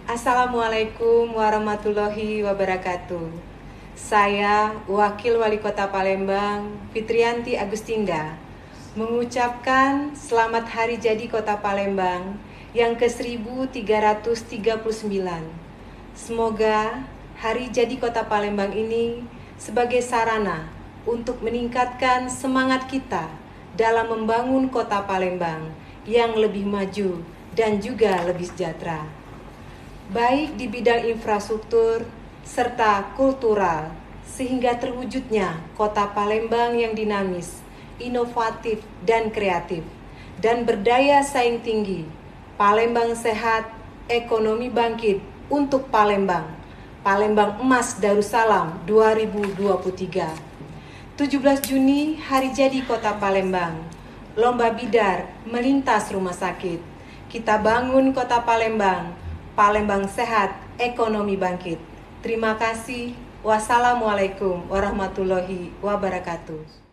Assalamualaikum warahmatullahi wabarakatuh. Saya Wakil Wali Kota Palembang, Fitrianti Agustinda, mengucapkan selamat Hari Jadi Kota Palembang yang ke-1339. Semoga Hari Jadi Kota Palembang ini sebagai sarana untuk meningkatkan semangat kita dalam membangun Kota Palembang yang lebih maju dan juga lebih sejahtera, baik di bidang infrastruktur serta kultural, sehingga terwujudnya Kota Palembang yang dinamis, inovatif dan kreatif, dan berdaya saing tinggi. Palembang sehat, ekonomi bangkit untuk Palembang. Palembang Emas Darussalam 2023. 17 Juni Hari Jadi Kota Palembang. Lomba bidar melintas rumah sakit. Kita bangun Kota Palembang. Palembang sehat, ekonomi bangkit. Terima kasih. Wassalamualaikum warahmatullahi wabarakatuh.